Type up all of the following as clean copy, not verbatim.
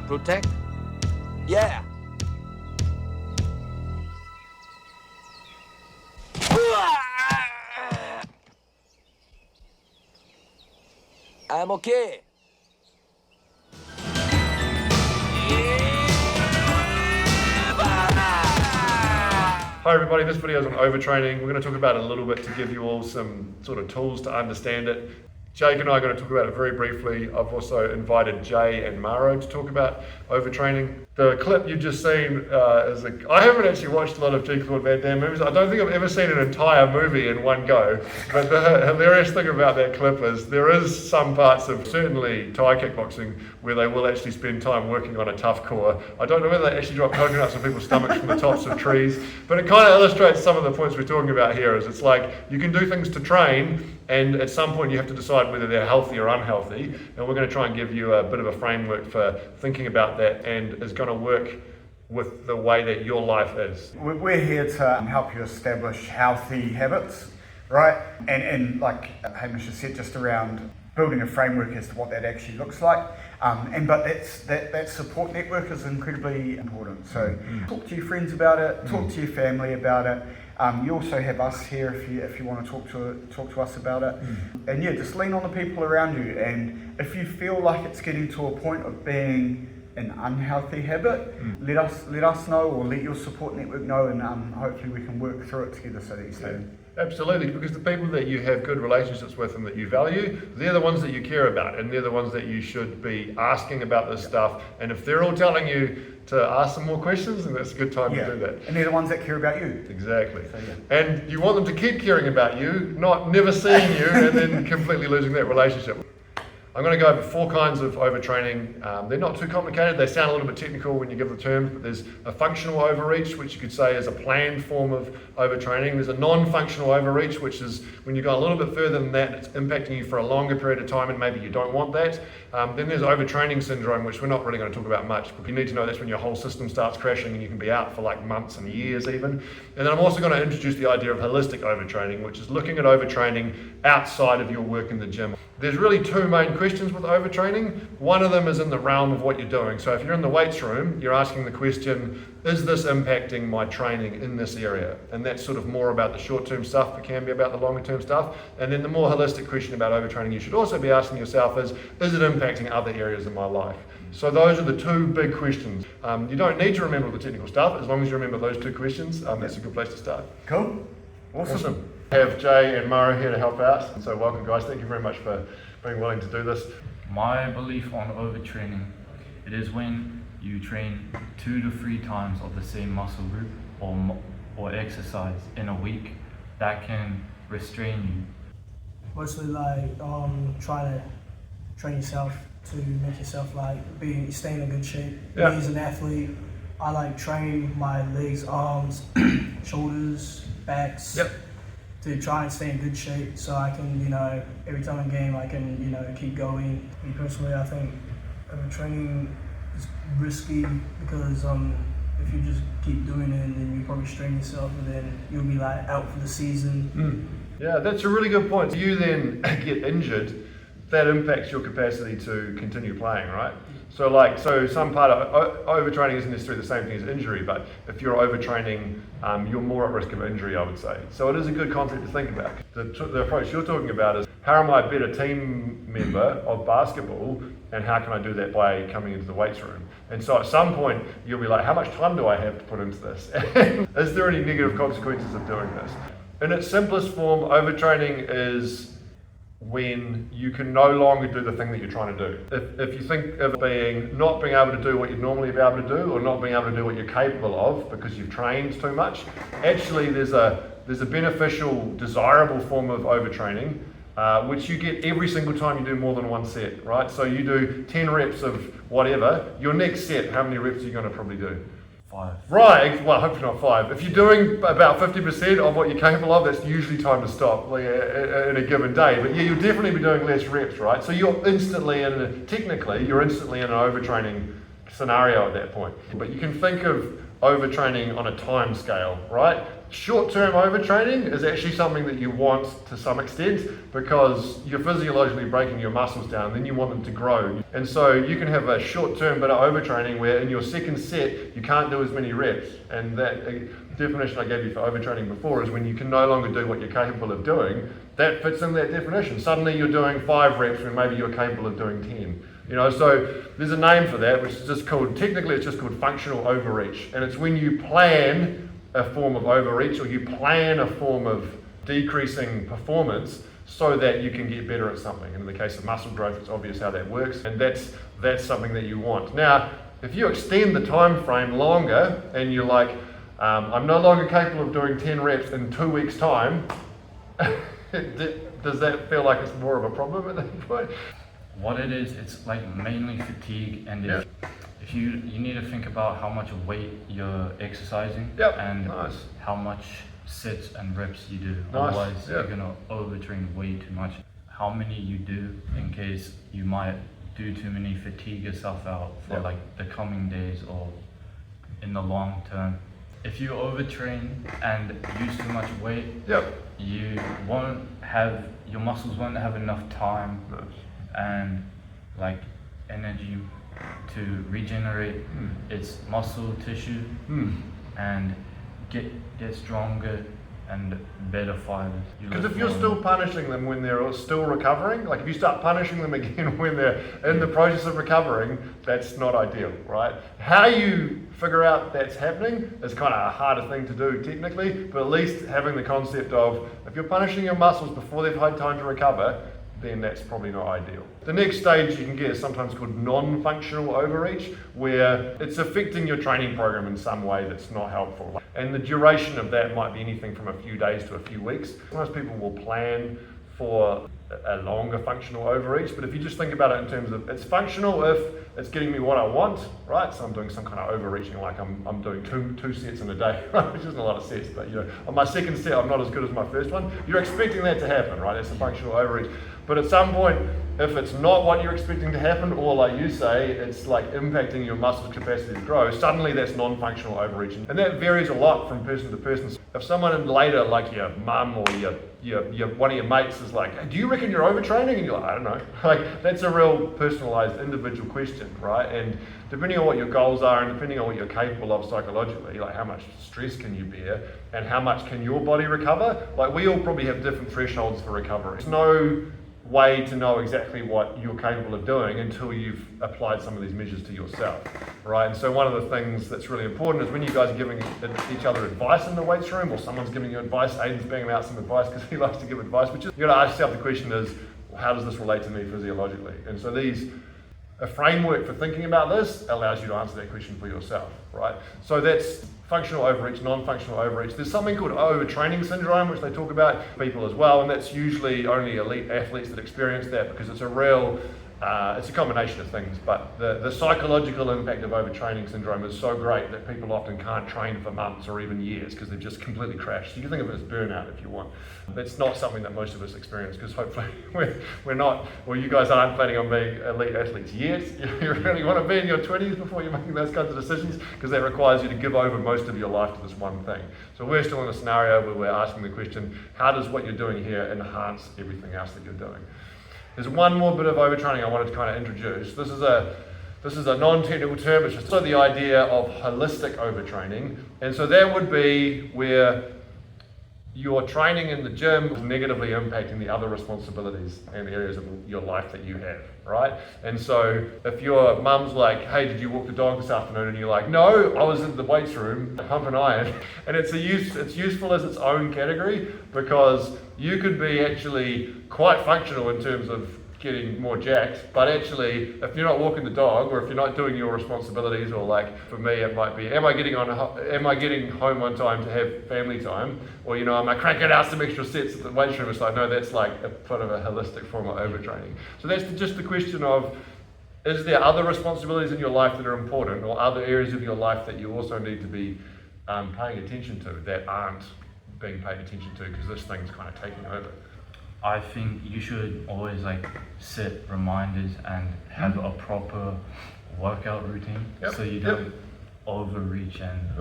Protect? Yeah. I'm okay. Hi everybody, this video is on overtraining. We're going to talk about it a little bit to give you all some sort of tools to understand it. Jake and I are going to talk about it very briefly. I've also invited Jay and Maro to talk about overtraining. The clip you've just seen I haven't actually watched a lot of Jean-Claude Van Damme movies. I don't think I've ever seen an entire movie in one go. But the hilarious thing about that clip is there is some parts of certainly Thai kickboxing where they will actually spend time working on a tough core. I don't know whether they actually drop coconuts on people's stomachs from the tops of trees, but it kind of illustrates some of the points we're talking about here. Is it's like you can do things to train, and at some point you have to decide whether they're healthy or unhealthy, and we're going to try and give you a bit of a framework for thinking about that, and is going to work with the way that your life is. We're here to help you establish healthy habits, right? And like Hamish has said, just around building a framework as to what that actually looks like. But that support network is incredibly important. So talk to your friends about it, talk to your family about it. You also have us here if you want to talk to us about it. And yeah, just lean on the people around you. And if you feel like it's getting to a point of being an unhealthy habit, let us know, or let your support network know, and hopefully we can work through it together so that you stay. Absolutely, because the people that you have good relationships with and that you value, they're the ones that you care about, and they're the ones that you should be asking about this stuff. And if they're all telling you to ask some more questions, then that's a good time to do that. And they're the ones that care about you. Exactly. So, and you want them to keep caring about you, not never seeing you and then completely losing that relationship. I'm going to go over 4 kinds of overtraining. They're not too complicated. They sound a little bit technical when you give the terms, but there's a functional overreach, which you could say is a planned form of overtraining. There's a non-functional overreach, which is when you go a little bit further than that, it's impacting you for a longer period of time and maybe you don't want that. Then there's overtraining syndrome, which we're not really going to talk about much, but you need to know that's when your whole system starts crashing and you can be out for like months and years even. And then I'm also going to introduce the idea of holistic overtraining, which is looking at overtraining outside of your work in the gym. There's really 2 main questions with overtraining. One of them is in the realm of what you're doing. So if you're in the weights room, you're asking the question, is this impacting my training in this area? And that's sort of more about the short-term stuff, but can be about the longer-term stuff. And then the more holistic question about overtraining you should also be asking yourself is it impacting other areas of my life? So those are the 2 big questions. You don't need to remember the technical stuff. As long as you remember those 2 questions, that's a good place to start. Cool. Awesome. I have Jay and Maro here to help out. And so welcome guys, thank you very much for being willing to do this. My belief on overtraining, it is when you train 2 to 3 times of the same muscle group or exercise in a week that can restrain you. Mostly like trying to train yourself to make yourself like stay in a good shape. Yeah. Me as an athlete, I like train my legs, arms, shoulders, backs. Yep. To try and stay in good shape, so I can, every time in game I can, keep going. Me personally, I think overtraining is risky because if you just keep doing it, then you probably strain yourself, and then you'll be like out for the season. Yeah, that's a really good point. If you then get injured, that impacts your capacity to continue playing, right? So some part of overtraining isn't necessarily the same thing as injury, but if you're overtraining, you're more at risk of injury, I would say. So it is a good concept to think about. The approach you're talking about is, how am I a better team member of basketball, and how can I do that by coming into the weights room? And so at some point, you'll be like, how much time do I have to put into this? Is there any negative consequences of doing this? In its simplest form, overtraining is when you can no longer do the thing that you're trying to do. If you think of not being able to do what you'd normally be able to do, or not being able to do what you're capable of because you've trained too much, actually there's a beneficial, desirable form of overtraining, which you get every single time you do more than 1 set, right? So you do 10 reps of whatever, your next set, how many reps are you going to probably do? 5. Right, well, hopefully not 5. If you're doing about 50% of what you're capable of, that's usually time to stop in a given day. But yeah, you'll definitely be doing less reps, right? So you're instantly in an overtraining scenario at that point. But you can think of overtraining on a time scale, right? short-term overtraining is actually something that you want to some extent because you're physiologically breaking your muscles down, then you want them to grow. And so you can have a short-term bit of overtraining where in your second set, you can't do as many reps. And that definition I gave you for overtraining before is when you can no longer do what you're capable of doing, that fits in that definition. Suddenly you're doing 5 reps when maybe you're capable of doing 10. You know, so there's a name for that, which is just called, technically it's just called functional overreach. And it's when you plan a form of overreach or you plan a form of decreasing performance so that you can get better at something. And in the case of muscle growth, it's obvious how that works. And that's something that you want. Now, if you extend the time frame longer and you're like, I'm no longer capable of doing 10 reps in 2 weeks' time, does that feel like it's more of a problem at that point? What it is, it's like mainly fatigue, and if you need to think about how much weight you're exercising and how much sets and reps you do. Otherwise, you're gonna overtrain way too much. How many you do in case you might do too many, fatigue yourself out for like the coming days or in the long term. If you overtrain and use too much weight, you won't have, your muscles won't have enough time and like energy to regenerate its muscle tissue and get stronger and better fibers. Because if you're still punishing them when they're still recovering, like if you start punishing them again when they're in the process of recovering, that's not ideal, right? How you figure out that's happening is kind of a harder thing to do technically, but at least having the concept of if you're punishing your muscles before they've had time to recover, then that's probably not ideal. The next stage you can get is sometimes called non-functional overreach, where it's affecting your training program in some way that's not helpful. And the duration of that might be anything from a few days to a few weeks. Most people will plan for a longer functional overreach, but if you just think about it in terms of it's functional if it's getting me what I want, right? So I'm doing some kind of overreaching, like I'm doing two sets in a day, right? Which isn't a lot of sets, but you know, on my second set I'm not as good as my first one. You're expecting that to happen, right? That's a functional overreach. But at some point, if it's not what you're expecting to happen, or like you say, it's like impacting your muscles' capacity to grow, suddenly that's non-functional overreach. And that varies a lot from person to person. If someone later, like your mum or your one of your mates is like, hey, do you reckon you're overtraining? And you're like, I don't know. Like, that's a real personalized individual question, right? And depending on what your goals are and depending on what you're capable of psychologically, like how much stress can you bear and how much can your body recover, like we all probably have different thresholds for recovery. There's no way to know exactly what you're capable of doing until you've applied some of these measures to yourself, right? And so one of the things that's really important is when you guys are giving each other advice in the weights room, or someone's giving you advice, Aiden's banging out some advice because he likes to give advice, which is, you got to ask yourself the question is, how does this relate to me physiologically? And so a framework for thinking about this allows you to answer that question for yourself, right? So that's functional overreach, non-functional overreach. There's something called overtraining syndrome, which they talk about people as well, and that's usually only elite athletes that experience that because it's a real, it's a combination of things, but the psychological impact of overtraining syndrome is so great that people often can't train for months or even years because they've just completely crashed. You can think of it as burnout if you want. That's not something that most of us experience because hopefully we're not, well, you guys aren't planning on being elite athletes yet. You really want to be in your 20s before you're making those kinds of decisions because that requires you to give over most of your life to this one thing. So we're still in a scenario where we're asking the question, how does what you're doing here enhance everything else that you're doing? There's one more bit of overtraining I wanted to kind of introduce. This is a non-technical term, it's just the idea of holistic overtraining. And so that would be where your training in the gym is negatively impacting the other responsibilities and areas of your life that you have, right? And so if your mum's like, hey, did you walk the dog this afternoon? And you're like, no, I was in the weights room pumping iron. And it's useful as its own category because you could be actually quite functional in terms of getting more jacked, but actually if you're not walking the dog or if you're not doing your responsibilities, or like for me it might be, am I getting home on time to have family time, or am I cranking out some extra sets at the weight room? It's like, no, that's like a kind of a holistic form of overtraining. So that's just the question of, is there other responsibilities in your life that are important, or other areas of your life that you also need to be paying attention to that aren't being paid attention to because this thing's kind of taking over? I think you should always set reminders and have a proper workout routine so you don't overreach and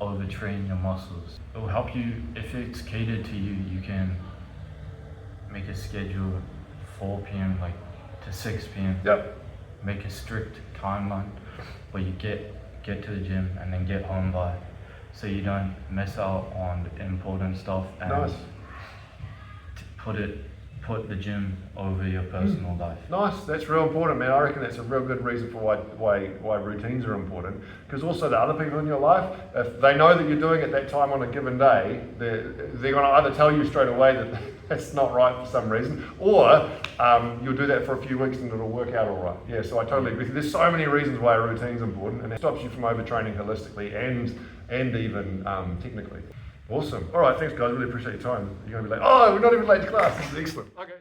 overtrain your muscles. It will help you, if it's catered to you, you can make a schedule 4 p.m. like to 6 p.m. Yep. Make a strict timeline where you get to the gym and then get home by, so you don't miss out on important stuff and Nice. put the gym over your personal life. Nice, that's real important, man. I reckon that's a real good reason for why routines are important. Because also the other people in your life, if they know that you're doing it that time on a given day, they're going to either tell you straight away that that's not right for some reason, or you'll do that for a few weeks and it'll work out all right. Yeah, so I totally agree. There's so many reasons why a routine's important, and it stops you from overtraining holistically and even technically. Awesome. All right, thanks guys. Really appreciate your time. You're going to be like, oh, we're not even late to class. This is excellent. Okay.